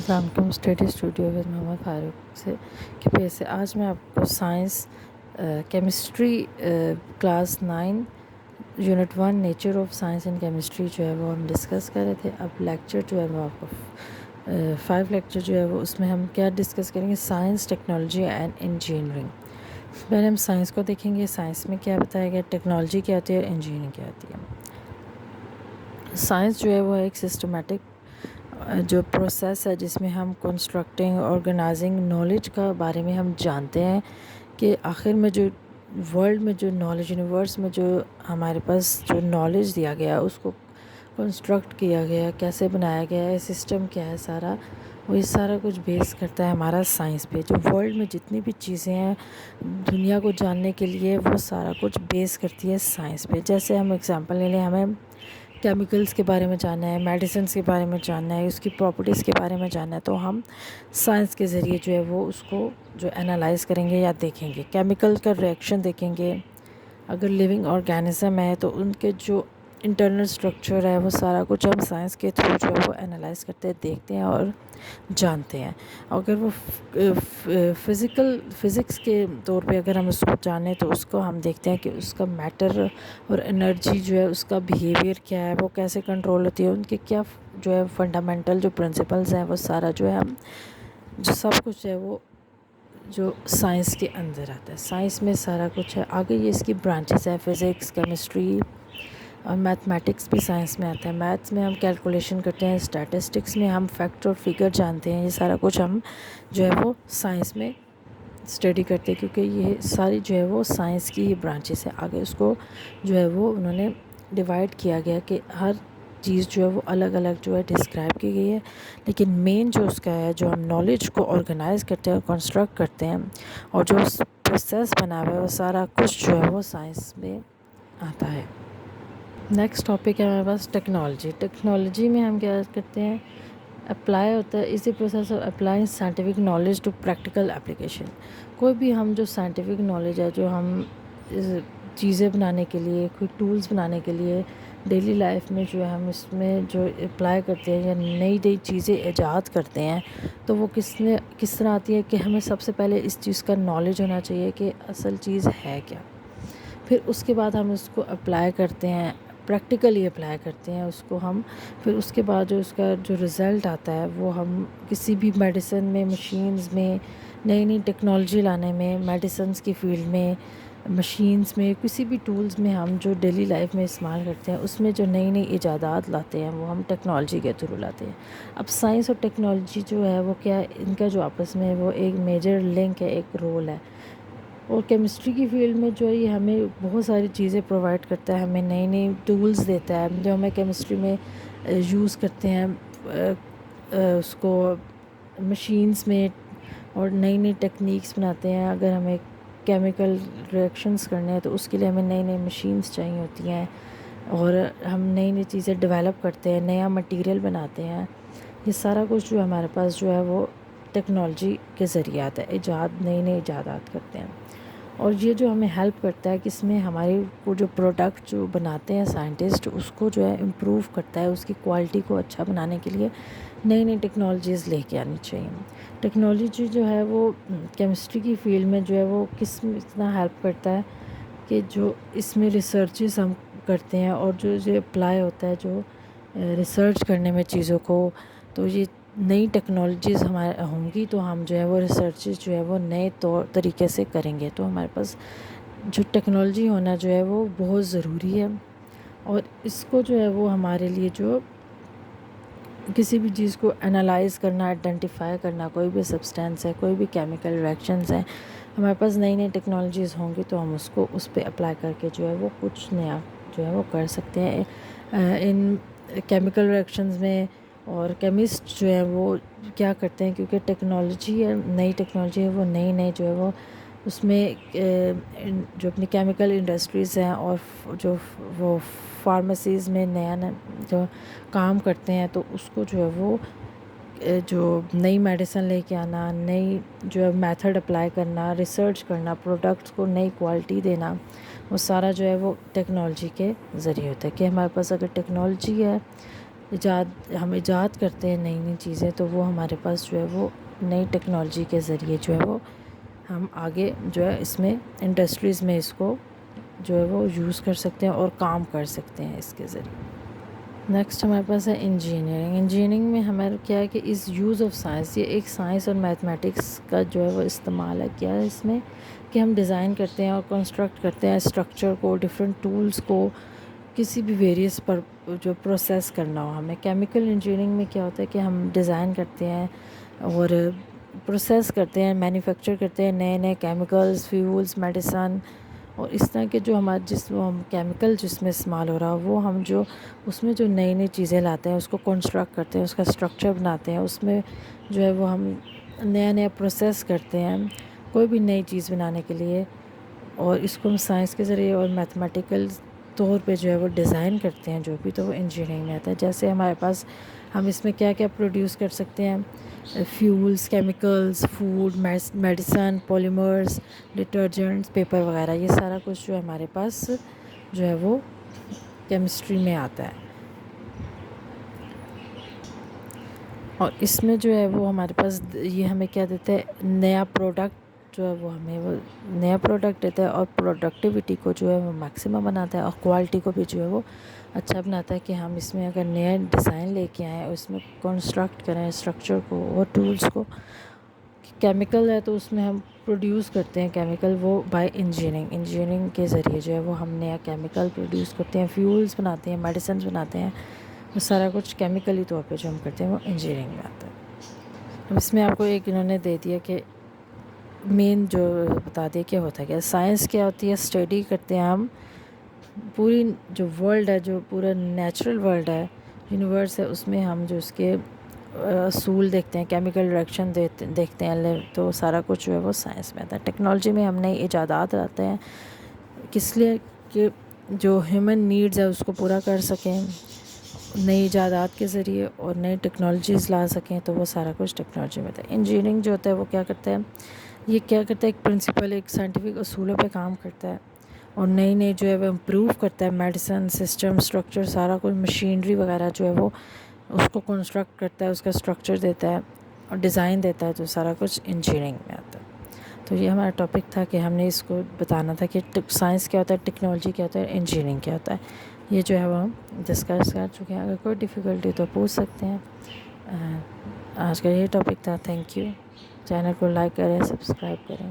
السلام علیکم. Study studio with محمد فاروق سے کے پیج سے آج میں آپ کو science chemistry class 9 unit 1 nature of science and chemistry جو ہے وہ ہم ڈسکس کر رہے تھے. اب لیکچر جو ہے وہ آپ کو 5 لیکچر جو ہے وہ اس میں ہم کیا ڈسکس کریں گے؟ Science, technology and engineering. پہلے ہم سائنس کو دیکھیں گے. سائنس میں کیا بتایا گیا، ٹیکنالوجی کیا ہوتی ہے اور انجینئرنگ کیا ہوتی ہے. سائنس جو ہے وہ ایک سسٹمیٹک جو پروسیس ہے جس میں ہم کنسٹرکٹنگ آرگنائزنگ نالج کا بارے میں ہم جانتے ہیں کہ آخر میں جو ورلڈ میں جو نالج، یونیورس میں جو ہمارے پاس جو نالج دیا گیا اس کو کنسٹرکٹ کیا گیا، کیسے بنایا گیا ہے، سسٹم کیا ہے، سارا وہ یہ سارا کچھ بیس کرتا ہے ہمارا سائنس پہ. جو ورلڈ میں جتنی بھی چیزیں ہیں دنیا کو جاننے کے لیے وہ سارا کچھ بیس کرتی ہے سائنس پہ. جیسے ہم اگزامپل لے لیں، ہمیں کیمیکلز کے بارے میں جاننا ہے، میڈیسنس کے بارے میں جاننا ہے، اس کی پراپرٹیز کے بارے میں جاننا ہے تو ہم سائنس کے ذریعے جو ہے وہ اس کو جو انالائز کریں گے یا دیکھیں گے. کیمیکل کا ریئیکشن دیکھیں گے. اگر لیونگ آرگینزم ہے تو ان کے جو انٹرنل اسٹرکچر ہے وہ سارا کچھ ہم سائنس کے تھرو جو ہے وہ انالائز کرتے ہیں، دیکھتے ہیں اور جانتے ہیں. اگر وہ فزکس کے طور پہ اگر ہم اس کو جانیں تو اس کو ہم دیکھتے ہیں کہ اس کا میٹر اور انرجی جو ہے اس کا بیہیویئر کیا ہے، وہ کیسے کنٹرول ہوتی ہے، ان کے کیا جو ہے فنڈامنٹل جو پرنسپلز ہیں وہ سارا جو ہے ہم جو سب کچھ ہے وہ جو سائنس کے اندر آتا ہے. سائنس میں سارا کچھ ہے. آگے یہ اس کی برانچز ہیں، فزکس، کیمسٹری اور میتھمیٹکس بھی سائنس میں آتا ہے. میتھس میں ہم کیلکولیشن کرتے ہیں، اسٹیٹسٹکس میں ہم فیکٹ اور فگر جانتے ہیں. یہ سارا کچھ ہم جو ہے وہ سائنس میں اسٹڈی کرتے ہیں کیونکہ یہ ساری جو ہے وہ سائنس کی یہ برانچز ہے. آگے اس کو جو ہے وہ انہوں نے ڈیوائڈ کیا گیا کہ ہر چیز جو ہے وہ الگ الگ جو ہے ڈسکرائب کی گئی ہے، لیکن مین جو اس کا ہے جو ہم نالج کو آرگنائز کرتے ہیں اور کنسٹرکٹ کرتے ہیں اور جو پروسیس بنا ہوا ہے وہ سارا کچھ جو ہے وہ سائنس میں آتا ہے. نیکسٹ ٹاپک ہے ہمارے پاس ٹیکنالوجی. ٹیکنالوجی میں ہم کیا کرتے ہیں، اپلائی ہوتا ہے اسی process of applying scientific knowledge to practical application. کوئی بھی ہم جو سائنٹیفک نالج ہے جو ہم چیزیں بنانے کے لیے، کوئی ٹولز بنانے کے لیے ڈیلی لائف میں جو ہے ہم اس میں جو اپلائی کرتے ہیں یا نئی نئی چیزیں ایجاد کرتے ہیں تو وہ کس طرح آتی ہے کہ ہمیں سب سے پہلے اس چیز کا نالج ہونا چاہیے کہ اصل چیز ہے کیا. پھر اس کے بعد ہم اس کو اپلائی کرتے ہیں، پریکٹیکلی اپلائی کرتے ہیں اس کو ہم. پھر اس کے بعد جو اس کا جو رزلٹ آتا ہے وہ ہم کسی بھی میڈیسن میں، مشینز میں، نئی نئی ٹیکنالوجی لانے میں، میڈیسنس کی فیلڈ میں، مشینز میں، کسی بھی ٹولز میں ہم جو ڈیلی لائف میں استعمال کرتے ہیں اس میں جو نئی نئی ایجادات لاتے ہیں وہ ہم ٹیکنالوجی کے تھرو لاتے ہیں. اب سائنس اور ٹیکنالوجی جو ہے وہ کیا ہے، ان کا جو آپس میں وہ ایک میجر لنک ہے، ایک رول ہے. اور کیمسٹری کی فیلڈ میں جو ہے یہ ہمیں بہت ساری چیزیں پرووائڈ کرتا ہے، ہمیں نئی نئی ٹولز دیتا ہے جو ہمیں کیمسٹری میں یوز کرتے ہیں اس کو مشینز میں، اور نئی نئی ٹیکنیکس بناتے ہیں. اگر ہمیں کیمیکل ریئیکشنز کرنے ہیں تو اس کے لیے ہمیں نئی نئی مشینز چاہیے ہوتی ہیں اور ہم نئی نئی چیزیں ڈیولپ کرتے ہیں، نیا مٹیریل بناتے ہیں. یہ سارا کچھ جو ہمارے پاس جو ہے وہ ٹیکنالوجی کے ذریعے آتا ہے. نئی نئی ایجادات کرتے ہیں اور یہ جو ہمیں ہیلپ کرتا ہے کہ اس میں ہماری کو جو پروڈکٹ جو بناتے ہیں سائنٹسٹ اس کو جو ہے امپروو کرتا ہے، اس کی کوالٹی کو اچھا بنانے کے لیے نئی نئی ٹیکنالوجیز لے کے آنی چاہیے. ٹیکنالوجی جو ہے وہ کیمسٹری کی فیلڈ میں جو ہے وہ کس میں اتنا ہیلپ کرتا ہے کہ جو اس میں ریسرچز ہم کرتے ہیں اور جو اپلائی ہوتا ہے جو ریسرچ کرنے میں چیزوں کو، تو یہ نئی ٹیکنالوجیز ہمارے ہوں گی تو ہم جو ہے وہ ریسرچز جو ہے وہ نئے طور طریقے سے کریں گے. تو ہمارے پاس جو ٹیکنالوجی ہونا جو ہے وہ بہت ضروری ہے اور اس کو جو ہے وہ ہمارے لیے جو کسی بھی چیز کو انالائز کرنا، آئیڈینٹیفائی کرنا، کوئی بھی سبسٹینس ہے، کوئی بھی کیمیکل ریئیکشنز ہیں، ہمارے پاس نئی نئی ٹیکنالوجیز ہوں گی تو ہم اس کو اس پہ اپلائی کر کے جو ہے وہ کچھ نیا جو ہے وہ کر سکتے ہیں. ان کیمیکل ریئیکشنز میں اور کیمسٹ جو ہے وہ کیا کرتے ہیں کیونکہ ٹیکنالوجی ہے، نئی ٹیکنالوجی ہے، وہ نئی جو ہے وہ اس میں جو اپنی کیمیکل انڈسٹریز ہیں اور جو وہ فارمیسیز میں نیا جو کام کرتے ہیں تو اس کو جو ہے وہ جو نئی میڈیسن لے کے آنا، نئی جو ہے میتھڈ اپلائی کرنا، ریسرچ کرنا، پروڈکٹس کو نئی کوالٹی دینا، وہ سارا جو ہے وہ ٹیکنالوجی کے ذریعے ہوتا ہے. کہ ہمارے پاس اگر ٹیکنالوجی ہے ہم ایجاد کرتے ہیں نئی نئی چیزیں، تو وہ ہمارے پاس جو ہے وہ نئی ٹیکنالوجی کے ذریعے جو ہے وہ ہم آگے جو ہے اس میں انڈسٹریز میں اس کو جو ہے وہ یوز کر سکتے ہیں اور کام کر سکتے ہیں اس کے ذریعے۔ نیکسٹ ہمارے پاس ہے انجینئرنگ۔ انجینئرنگ میں ہمارا کیا ہے کہ اس یوز آف سائنس، یہ ایک سائنس اور میتھمیٹکس کا جو ہے وہ استعمال ہے کیا ہے اس میں کہ ہم ڈیزائن کرتے ہیں اور کنسٹرکٹ کرتے ہیں اسٹرکچر کو، ڈفرینٹ ٹولز کو، کسی بھی ویریس پر جو پروسیس کرنا ہو ہمیں۔ کیمیکل انجینئرنگ میں کیا ہوتا ہے کہ ہم ڈیزائن کرتے ہیں اور پروسیس کرتے ہیں، مینوفیکچر کرتے ہیں نئے نئے کیمیکلز، فیولز، میڈیسن، اور اس طرح کے جو ہمارے کیمیکل جس میں استعمال ہو رہا وہ ہم جو اس میں جو نئی نئی چیزیں لاتے ہیں اس کو کنسٹرکٹ کرتے ہیں، اس کا اسٹرکچر بناتے ہیں، اس میں جو ہے وہ ہم نیا نیا پروسیس کرتے ہیں کوئی بھی نئی چیز بنانے کے لیے، اور اس کو ہم سائنس کے ذریعے اور میتھمیٹیکل طور پہ جو ہے وہ ڈیزائن کرتے ہیں جو بھی، تو وہ انجینئرنگ میں آتا ہے۔ جیسے ہمارے پاس ہم اس میں کیا کیا پروڈیوس کر سکتے ہیں، fuels, chemicals, food, medicine, polymers, detergents, paper وغیرہ، یہ سارا کچھ جو ہے ہمارے پاس جو ہے وہ کیمسٹری میں آتا ہے۔ اور اس میں جو ہے وہ ہمارے پاس یہ ہمیں کیا دیتا ہے، نیا پروڈکٹ جو ہے وہ ہمیں وہ نیا پروڈکٹ دیتا ہے، اور پروڈکٹیوٹی کو جو ہے وہ میکسیمم بناتا ہے، اور کوالٹی کو بھی جو ہے وہ اچھا بناتا ہے کہ ہم اس میں اگر نیا ڈیزائن لے کے آئیں، اس میں کنسٹرکٹ کریں اسٹرکچر کو اور ٹولز کو۔ کیمیکل ہے تو اس میں ہم پروڈیوس کرتے ہیں کیمیکل، وہ بائی انجینئرنگ کے ذریعے جو ہے وہ ہم نیا کیمیکل پروڈیوس کرتے ہیں، فیولز بناتے ہیں، میڈیسنز بناتے ہیں، وہ سارا کچھ کیمیکلی طور پہ جو ہم کرتے ہیں وہ انجینئرنگ میں آتا ہے۔ اب اس میں آپ کو ایک انہوں نے دے دیا کہ مین جو بتا دیا کیا ہوتا ہے، کیا سائنس کیا ہوتی ہے، اسٹڈی کرتے ہیں ہم پوری جو ورلڈ ہے، جو پورا نیچرل ورلڈ ہے، یونیورس ہے، اس میں ہم جو اس کے اصول دیکھتے ہیں، کیمیکل ریئیکشن دیکھتے ہیں، تو سارا کچھ جو ہے وہ سائنس میں آتا ہے۔ ٹیکنالوجی میں ہم نئی ایجادات لاتے ہیں، کس لیے کہ جو ہیومن نیڈز ہے اس کو پورا کر سکیں نئی ایجادات کے ذریعے، اور نئی ٹیکنالوجیز لا سکیں، تو وہ سارا کچھ ٹیکنالوجی میں ہوتا ہے۔ انجینئرنگ جو ہوتا ہے وہ کیا کرتا ہے، یہ کیا کرتا ہے، ایک پرنسپل، ایک سائنٹیفک اصولوں پہ کام کرتا ہے، اور نئی نئی جو ہے وہ امپروو کرتا ہے، میڈیسن، سسٹم، اسٹرکچر، سارا کچھ مشینری وغیرہ جو ہے وہ اس کو کنسٹرکٹ کرتا ہے، اس کا اسٹرکچر دیتا ہے اور ڈیزائن دیتا ہے، تو سارا کچھ انجینئرنگ میں آتا ہے۔ تو یہ ہمارا ٹاپک تھا کہ ہم نے اس کو بتانا تھا کہ سائنس کیا ہوتا ہے، ٹیکنالوجی کیا ہوتا ہے، انجینئرنگ کیا ہوتا ہے۔ یہ جو ہے وہ ہم ڈسکس کر چکے ہیں، اگر کوئی ڈیفیکلٹی تو پوچھ سکتے ہیں۔ آج کا یہ ٹاپک تھا۔ Thank you. چینل کو لائک کریں، سبسکرائب کریں۔